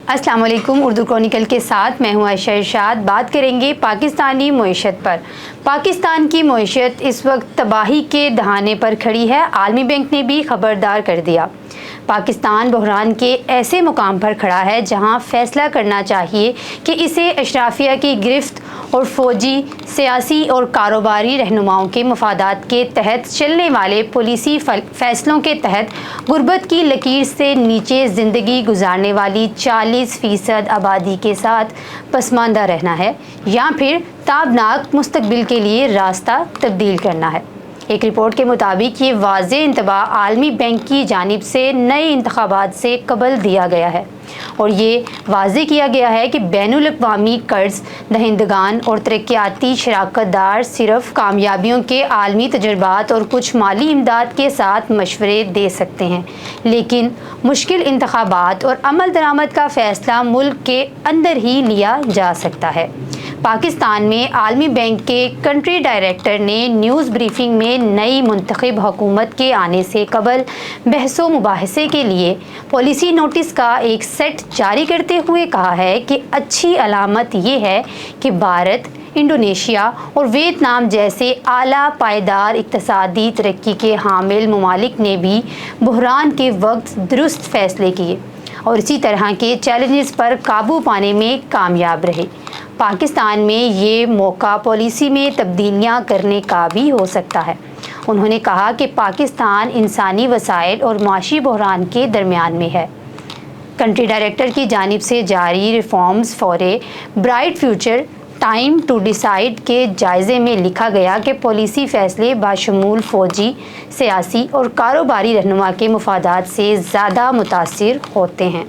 अस्सलाम वालेकुम। उर्दू क्रॉनिकल के साथ मैं हूं आयशा इरशाद। बात करेंगे पाकिस्तानी मईशत पर। पाकिस्तान की मईशत इस वक्त तबाही के दहाने पर खड़ी है। आलमी बैंक ने भी खबरदार कर दिया। पाकिस्तान बहरान के ऐसे मुकाम पर खड़ा है जहां फैसला करना चाहिए कि इसे अशराफिया की गिरफ्त और फ़ौजी, सियासी और कारोबारी रहनुमाओं के मफादात के तहत चलने वाले पॉलिसी फ़ैसलों के तहत गुर्बत की लकीर से नीचे ज़िंदगी गुजारने वाली 40% आबादी के साथ पसमानदा रहना है या फिर ताबनाक मुस्तकबिल के लिए रास्ता तब्दील करना है। एक रिपोर्ट के मुताबिक ये वाज़ेह इंतबाह आलमी बैंक की जानिब से नए इंतखाबात से कबल दिया गया है और ये वाज़ेह किया गया है कि बैनुल अक़वामी कर्ज़ दहिंदगान और तरक्याती शराकतदार सिर्फ कामयाबियों के आलमी तजुर्बात और कुछ माली इमदाद के साथ मशवरे दे सकते हैं, लेकिन मुश्किल इंतखाबात और अमल दरामद का फ़ैसला मुल्क के अंदर ही लिया जा सकता है। पाकिस्तान में आलमी बैंक के कंट्री डायरेक्टर ने न्यूज़ ब्रीफिंग में नई मुंतखब हुकूमत के आने से कबल बहसो मुबाहसे के लिए पॉलिसी नोटिस का एक सेट जारी करते हुए कहा है कि अच्छी अलामत ये है कि भारत, इंडोनेशिया और वियतनाम जैसे आला पायदार इक़्तिसादी तरक्की के हामिल ममालिक ने भी बहरान के वक्त दुरुस्त फ़ैसले किए और इसी तरह के चैलेंजेस पर काबू पाने में कामयाब रहे। पाकिस्तान में ये मौका पॉलिसी में तब्दीलियां करने का भी हो सकता है। उन्होंने कहा कि पाकिस्तान इंसानी वसाइल और माशी बहरान के दरमियान में है। कंट्री डायरेक्टर की जानिब से जारी reforms for a bright future time to decide के जायज़े में लिखा गया कि पॉलिसी फ़ैसले बाशमूल फ़ौजी, सियासी और कारोबारी रहनुमा के मफादात से ज़्यादा मुतासिर होते हैं।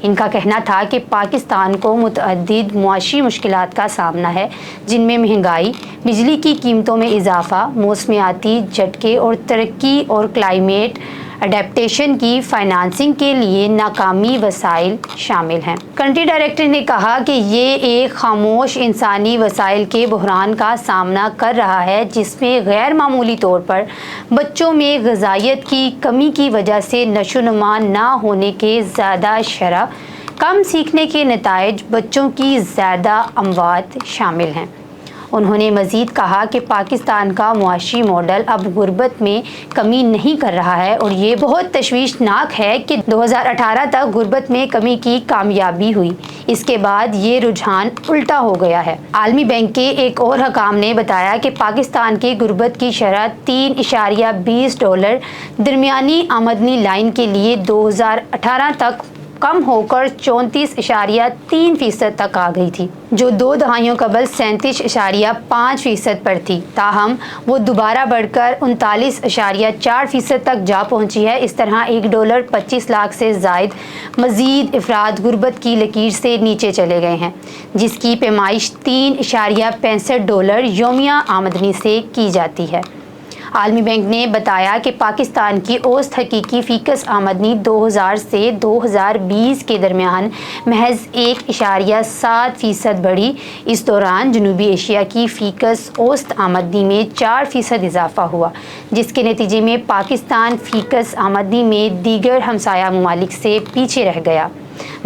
इनका कहना था कि पाकिस्तान को मुतअद्दिद मुआशी मुश्किलात का सामना है, जिनमें महंगाई, बिजली की कीमतों में इजाफा, मौसमियाती झटके और तरक्की और क्लाइमेट अडेप्टेशन की फाइनेंसिंग के लिए नाकामी वसाइल शामिल हैं। कंट्री डायरेक्टर ने कहा कि ये एक खामोश इंसानी वसाइल के बहरान का सामना कर रहा है, जिसमें गैर मामूली तौर पर बच्चों में ग़िज़ाइयत की कमी की वजह से नशोनुमा ना होने के ज़्यादा शरह, कम सीखने के नताइज, बच्चों की ज़्यादा अमवात शामिल हैं। उन्होंने मज़ीद कहा कि पाकिस्तान का मुआशी मॉडल अब गुर्बत में कमी नहीं कर रहा है और ये बहुत तशवीशनाक है कि 2018 तक गुर्बत में कमी की कामयाबी हुई। इसके बाद ये रुझान उल्टा हो गया है। आलमी बैंक के एक और हकाम ने बताया कि पाकिस्तान की गुर्बत की शरह $3.20 दरमियानी आमदनी लाइन के लिए 2018 तक कम होकर 34.3% तक आ गई थी, जो 2 दहाइयों कबल 37.5% पर थी। ताहम वो दोबारा बढ़कर 39.4% तक जा पहुंची है। इस तरह $1.25 लाख से ज़ायद मज़ीद अफराद गुर्बत की लकीर से नीचे चले गए हैं, जिसकी पैमाइश $3.65 यौमिया आमदनी से की जाती है। आलमी बैंक ने बताया कि पाकिस्तान की औसत हकीकी फ़ीकस आमदनी 2000 से 2020 के दरमियान महज 1.7% बढ़ी। इस दौरान जनूबी एशिया की फ़ीकस औसत आमदनी में 4% इजाफा हुआ, जिसके नतीजे में पाकिस्तान फ़ीकस आमदनी में दीगर हमसाया ममालिक से पीछे रह गया।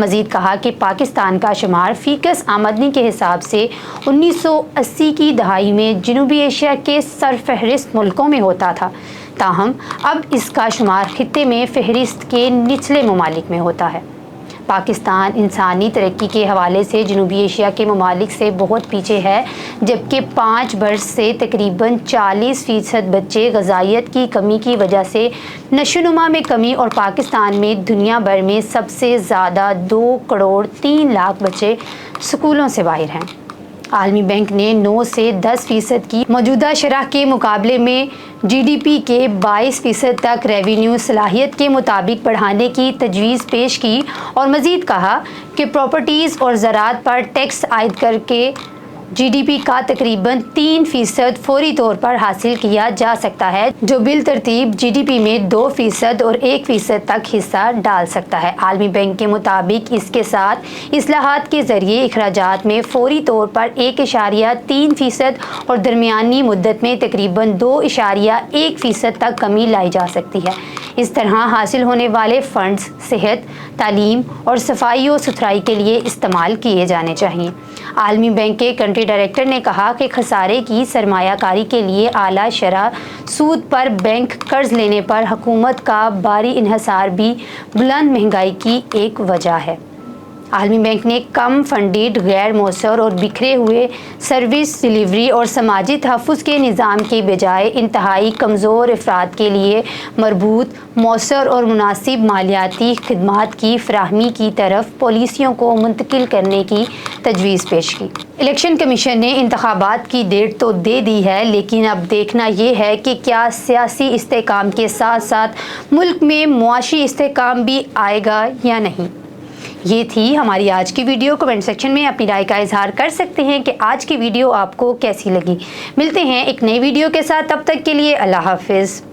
मज़ीद कहा कि पाकिस्तान का शुमार फ़ीकस आमदनी के हिसाब से 1980 की दहाई में जनूबी एशिया के सरफहरिस्त मुल्कों में होता था, ताहम अब इसका शुमार खित्ते में फहरिस्त के निचले ममालिक में होता है। पाकिस्तान इंसानी तरक्की के हवाले से जनूबी एशिया के ममालिक से बहुत पीछे है, जबकि 5 बरस से तकरीबन 40% बच्चे ग़िज़ाइयत की कमी की वजह से नशोनुमा में कमी और पाकिस्तान में दुनिया भर में सबसे ज़्यादा 2 करोड़ 3 लाख बच्चे स्कूलों से बाहर हैं। आलमी बैंक ने 9 से 10% की मौजूदा शरह के मुकाबले में GDP के 22% तक रेवेन्यू सलाहियत के मुताबिक बढ़ाने की तजवीज़ पेश की और मज़ीद कहा कि प्रॉपर्टीज़ और ज़राअत पर टैक्स आयद करके GDP का तकरीबन 3% फौरी तौर पर हासिल किया जा सकता है, जो बिल तरतीब GDP में 2% और 1% तक हिस्सा डाल सकता है। आलमी बैंक के मुताबिक इसके साथ इस्लाहात के जरिए अखराजात में फौरी तौर पर 1.3% और दरमियानी मुद्दत में तकरीबन 2.1% तक कमी लाई जा सकती है। इस तरह हासिल होने वाले फंड्स सेहत, तालीम और सफाई और सुथराई के लिए इस्तेमाल किए जाने चाहिए। आलमी बैंक के कंट्री डायरेक्टर ने कहा कि खसारे की सरमायाकारी के लिए आला शरह सूद पर बैंक कर्ज लेने पर हुकूमत का भारी इन्हिसार भी बुलंद महंगाई की एक वजह है। आलमी बैंक ने कम फंडेड, गैर मौसर और बिखरे हुए सर्विस डिलीवरी और समाजी तहफ़्फ़ुज़ के निज़ाम के बजाय इंतहाई कमज़ोर अफराद के लिए मरबूत, मौसर और मुनासिब मालियाती खिदमात की फराहमी की तरफ पॉलिसियों को मुंतकिल करने की तजवीज़ पेश की। इलेक्शन कमीशन ने इंतखाबात की डेट तो दे दी है, लेकिन अब देखना ये है कि क्या सियासी इस्तेहकाम के साथ साथ मुल्क में मुआशी इस्तेहकाम भी आएगा या नहीं। ये थी हमारी आज की वीडियो। कमेंट सेक्शन में अपनी राय का इजहार कर सकते हैं कि आज की वीडियो आपको कैसी लगी। मिलते हैं एक नई वीडियो के साथ, तब तक के लिए अल्लाह हाफिज़।